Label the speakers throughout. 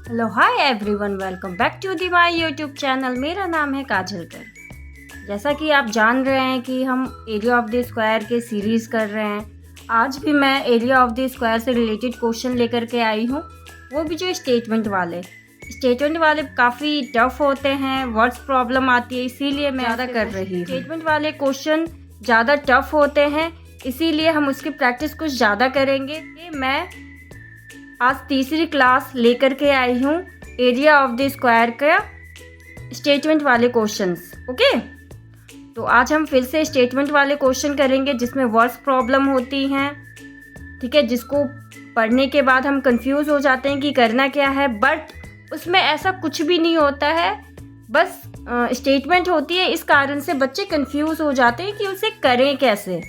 Speaker 1: Hello hi everyone, welcome back to the my YouTube channel. मेरा नाम है काजलकर। जैसा कि आप जान रहे हैं कि हम एरिया ऑफ द स्क्वायर के सीरीज़ कर रहे हैं। आज भी मैं एरिया ऑफ द स्क्वायर से रिलेटेड क्वेश्चन लेकर के आई हूँ, वो भी जो स्टेटमेंट वाले काफ़ी टफ होते हैं, वर्ड्स प्रॉब्लम आती है, इसीलिए मैं ज़्यादा कर रही हूँ। स्टेटमेंट वाले क्वेश्चन ज़्यादा टफ होते हैं, इसीलिए हम उसकी प्रैक्टिस कुछ ज़्यादा करेंगे। मैं आज तीसरी क्लास लेकर के आई हूँ एरिया ऑफ द स्क्वायर का स्टेटमेंट वाले क्वेश्चंस। ओके, तो आज हम फिर से स्टेटमेंट वाले क्वेश्चन करेंगे जिसमें वर्ड्स प्रॉब्लम होती हैं, ठीक है, जिसको पढ़ने के बाद हम कंफ्यूज हो जाते हैं कि करना क्या है, बट उसमें ऐसा कुछ भी नहीं होता है, बस स्टेटमेंट होती है। इस कारण से बच्चे कंफ्यूज हो जाते हैं कि उसे करें कैसे।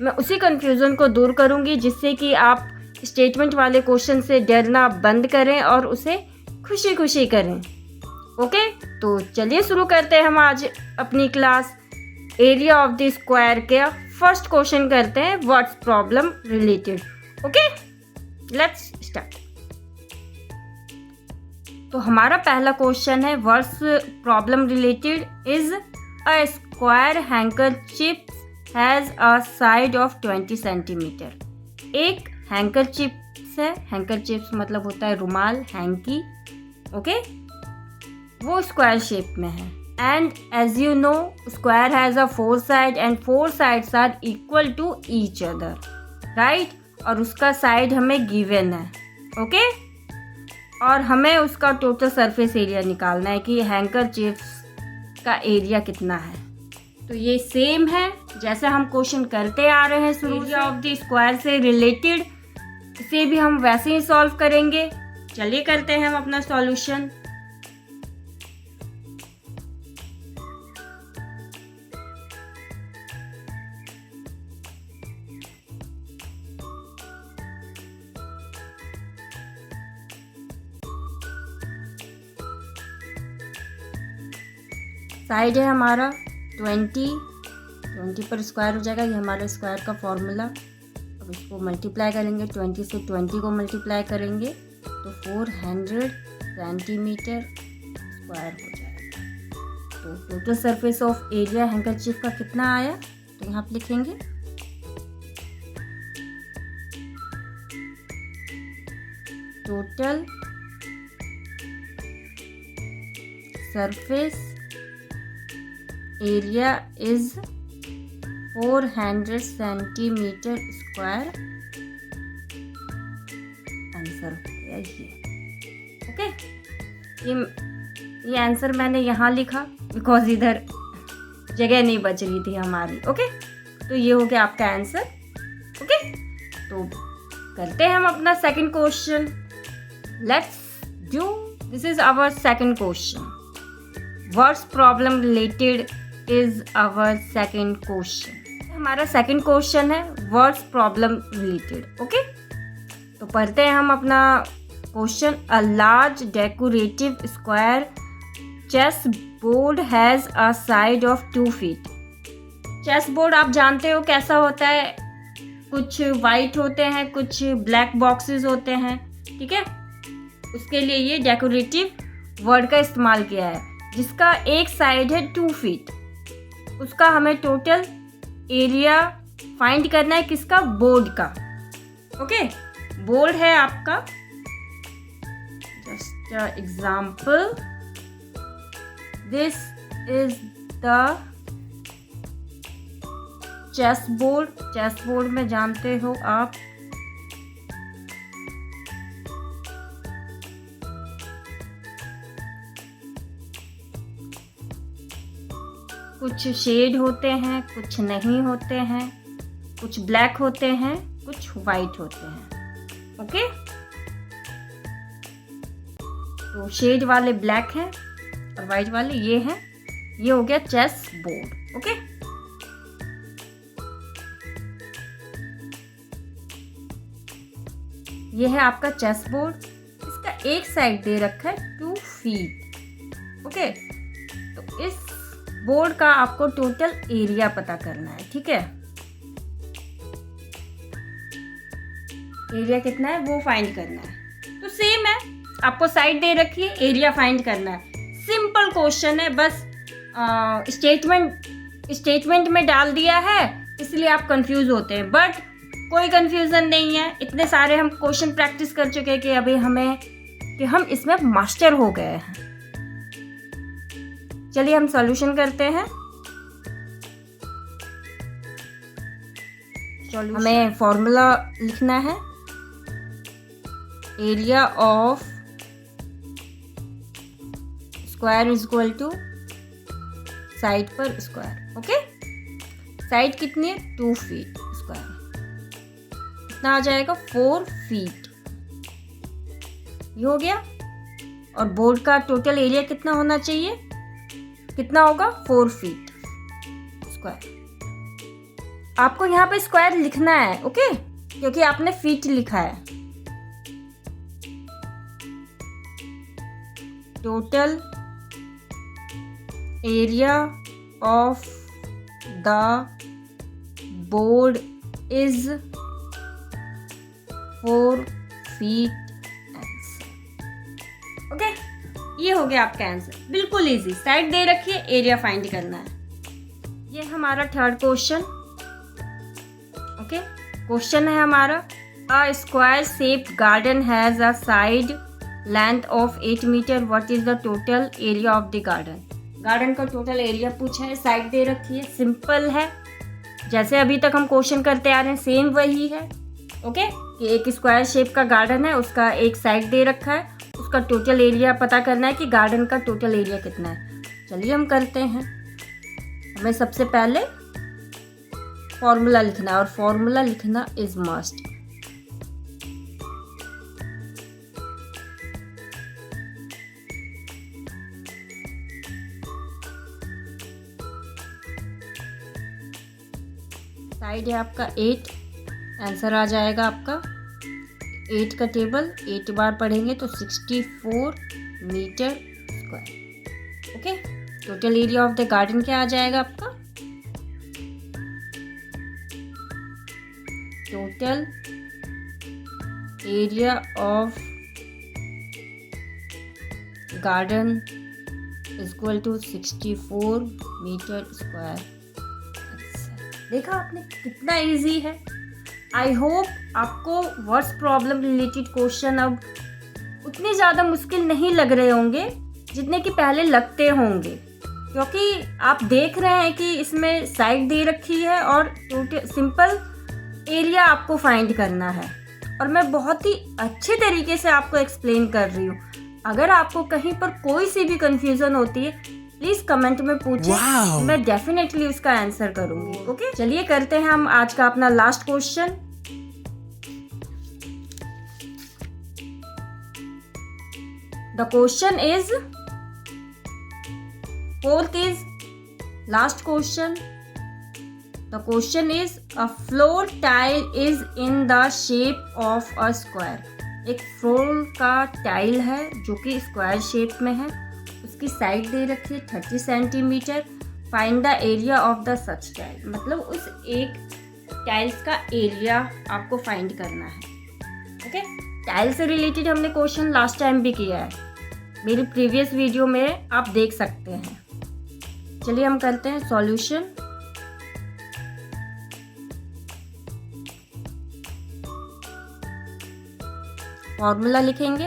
Speaker 1: मैं उसी कंफ्यूजन को दूर करूँगी जिससे कि आप स्टेटमेंट वाले क्वेश्चन से डरना बंद करें और उसे खुशी खुशी करें। ओके, तो चलिए शुरू करते हैं हम आज अपनी class. Area of the square के फर्स्ट क्वेश्चन करते हैं, words problem related. Okay, let's start. तो हमारा पहला क्वेश्चन है, words problem related is a square handkerchief has a side of 20 centimetre. एक हैंकरचीप्स है, हैंकरचीप्स मतलब होता है रुमाल, हैंकी। ओके, वो स्क्वायर शेप में है। And as you know, square has a 4 side and 4 sides are equal to each other, right. और उसका साइड हमें गिवन है। ओके, और हमें उसका टोटल सरफेस एरिया निकालना है कि हैंकरचीप्स का एरिया कितना है। तो ये सेम है जैसे हम क्वेश्चन करते आ रहे हैं शुरू से। एरिया ऑफ द स्क्वायर से रिलेटेड इसे भी हम वैसे ही सॉल्व करेंगे। चलिए करते हैं हम अपना सॉल्यूशन। साइड है हमारा 20 पर स्क्वायर हो जाएगा, ये हमारा स्क्वायर का फॉर्मूला। अब इसको मल्टीप्लाई करेंगे, 20 से 20 को मल्टीप्लाई करेंगे तो 400 सेंटीमीटर स्क्वायर हो जाएगा। तो total surface of area handkerchief का कितना आया, तो यहाँ पे लिखेंगे total surface area is 400 centimetre square. Answer हो गया ये। ओके, ये आंसर मैंने यहाँ लिखा बिकॉज इधर जगह नहीं बच रही थी हमारी। ओके, तो ये हो गया आपका आंसर। ओके, तो करते हैं हम अपना second question. Let's do, this is our second question. Words problem related is our second question. हमारा सेकंड क्वेश्चन है वर्ड्स प्रॉब्लम रिलेटेड। ओके, तो पढ़ते हैं हम अपना question. A large decorative square chess board has a side of 2 feet. Chess board आप जानते हो कैसा होता है, कुछ वाइट होते हैं, कुछ ब्लैक बॉक्सेस होते हैं, ठीक है। उसके लिए ये डेकोरेटिव वर्ड का इस्तेमाल किया है, जिसका एक साइड है 2 फीट। उसका हमें टोटल एरिया फाइंड करना है, किसका, बोर्ड का। ओके, बोर्ड है आपका, just example, this is the chess board. Chess board में जानते हो आप कुछ शेड होते हैं, कुछ नहीं होते हैं, कुछ ब्लैक होते हैं, कुछ वाइट होते हैं। ओके, तो शेड वाले ब्लैक हैं और वाइट वाले ये हैं। ये हो गया चेस बोर्ड। ओके, ये है आपका चेस बोर्ड। इसका एक साइड दे रखा है 2 फीट। ओके, तो इस बोर्ड का आपको टोटल एरिया पता करना है, ठीक है। एरिया कितना है वो फाइंड करना है। तो सेम है, आपको साइड दे रखी है, एरिया फाइंड करना है। सिंपल क्वेश्चन है, बस स्टेटमेंट में डाल दिया है इसलिए आप कंफ्यूज होते हैं, बट कोई कंफ्यूजन नहीं है। इतने सारे हम क्वेश्चन प्रैक्टिस कर चुके हैं कि अभी हम इसमें मास्टर हो गए हैं। चलिए हम सॉल्यूशन करते हैं। हमें फॉर्मूला लिखना है, area of square is equal to side पर स्क्वायर। ओके, साइड कितनी है? 2 फीट स्क्वायर, कितना आ जाएगा? 4 फीट। ये हो गया। और बोर्ड का टोटल एरिया कितना होना चाहिए? कितना होगा? 4 फीट स्क्वायर। आपको यहाँ पे स्क्वायर लिखना है, ओके, क्योंकि आपने फीट लिखा है। Total area of the board is 4 feet answer. Okay, ये हो गया आपका आंसर, बिल्कुल इजी। साइड दे रखिए, एरिया फाइंड करना है। ये हमारा थर्ड क्वेश्चन। ओके, क्वेश्चन है हमारा, a square shaped garden has a side length of 8 metre, what is the total area of the garden. Garden का टोटल एरिया पूछा है, साइड दे रखी है। सिंपल है, जैसे अभी तक हम क्वेश्चन करते आ रहे हैं सेम वही है। ओके, कि एक स्क्वायर शेप का गार्डन है, उसका एक साइड दे रखा है, उसका टोटल एरिया पता करना है कि गार्डन का टोटल एरिया कितना है। चलिए हम करते हैं। हमें सबसे पहले फॉर्मूला लिखना है, और फॉर्मूला लिखना इज मस्ट। साइड है आपका 8, आंसर आ जाएगा आपका 8 का टेबल 8 बार पढ़ेंगे तो 64 metre square. Okay, total area of the garden क्या आ जाएगा आपका? Total area of garden is equal to 64 metre square. देखा आपने, कितना इजी है। आई होप आपको वर्ड्स प्रॉब्लम रिलेटेड क्वेश्चन अब उतने ज़्यादा मुश्किल नहीं लग रहे होंगे जितने कि पहले लगते होंगे, क्योंकि आप देख रहे हैं कि इसमें साइड दे रखी है और टोटल सिंपल एरिया आपको फाइंड करना है, और मैं बहुत ही अच्छे तरीके से आपको एक्सप्लेन कर रही हूँ। अगर आपको कहीं पर कोई सी भी कंफ्यूजन होती है प्लीज कमेंट में पूछिए, मैं डेफिनेटली उसका आंसर करूंगी। ओके, चलिए करते हैं हम आज का अपना last question. The question is, fourth is last question. The question is, a floor tile is in the shape of a square. एक फ्लोर का टाइल है जो कि स्क्वायर शेप में है, उसकी साइड दे रखी है 30 centimetre. Find the area of the such tile, मतलब उस एक टाइल्स का एरिया आपको फाइंड करना है। ओके, टाइल से रिलेटेड हमने क्वेश्चन लास्ट टाइम भी किया है, मेरी प्रीवियस वीडियो में आप देख सकते हैं। चलिए हम करते हैं सॉल्यूशन। फॉर्मूला लिखेंगे,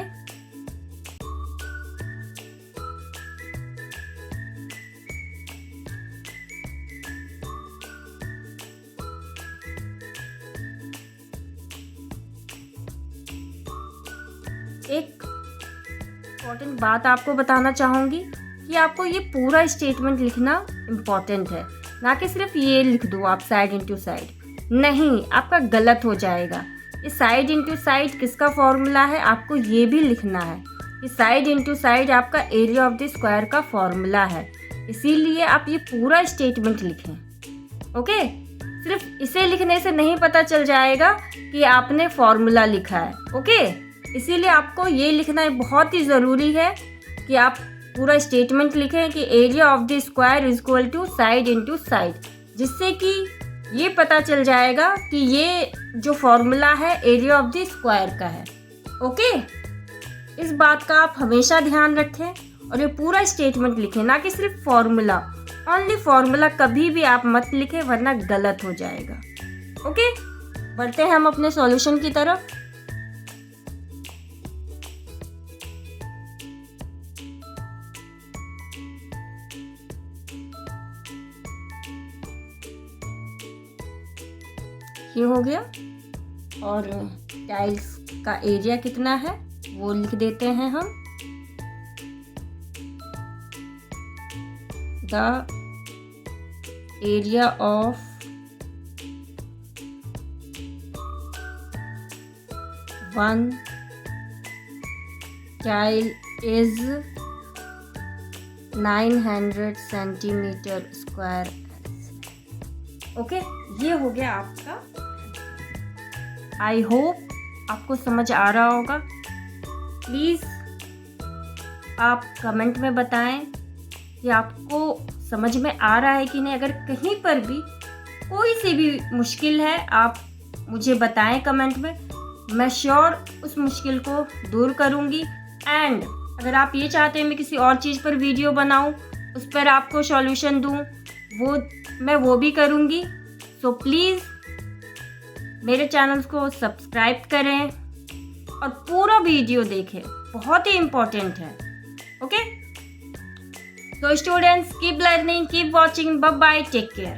Speaker 1: एक इम्पॉर्टेंट बात आपको बताना चाहूँगी कि आपको ये पूरा स्टेटमेंट लिखना इम्पॉर्टेंट है, ना कि सिर्फ ये लिख दो आप साइड इंटू साइड। नहीं, आपका गलत हो जाएगा। ये साइड इंटू साइड किसका फॉर्मूला है आपको ये भी लिखना है। ये साइड इंटू साइड आपका एरिया ऑफ द स्क्वायर का फॉर्मूला है, इसीलिए आप ये पूरा स्टेटमेंट लिखें। ओके, सिर्फ इसे लिखने से नहीं पता चल जाएगा कि आपने फॉर्मूला लिखा है। ओके, इसीलिए आपको ये लिखना बहुत ही ज़रूरी है कि आप पूरा स्टेटमेंट लिखें कि area of the square is equal to side into side, जिससे कि ये पता चल जाएगा कि ये जो फॉर्मूला है एरिया ऑफ द स्क्वायर का है। ओके, इस बात का आप हमेशा ध्यान रखें और ये पूरा स्टेटमेंट लिखें, ना कि सिर्फ फॉर्मूला। ओनली फॉर्मूला कभी भी आप मत लिखें, वरना गलत हो जाएगा। ओके, बढ़ते हैं हम अपने सॉल्यूशन की तरफ। ये हो गया, और टाइल्स का एरिया कितना है वो लिख देते हैं हम। The area of one tile is 900 centimetre square. Okay, ये हो गया आपका। आई होप आपको समझ आ रहा होगा। प्लीज़ आप कमेंट में बताएं कि आपको समझ में आ रहा है कि नहीं। अगर कहीं पर भी कोई सी भी मुश्किल है, आप मुझे बताएं कमेंट में। मैं श्योर उस मुश्किल को दूर करूंगी। एंड अगर आप ये चाहते हैं मैं किसी और चीज़ पर वीडियो बनाऊं, उस पर आपको सॉल्यूशन दूं, वो भी करूंगी। सो प्लीज़ मेरे चैनल को सब्सक्राइब करें और पूरा वीडियो देखें, बहुत ही इम्पोर्टेंट है। Okay, so students, keep learning, keep watching. Bye bye, take care.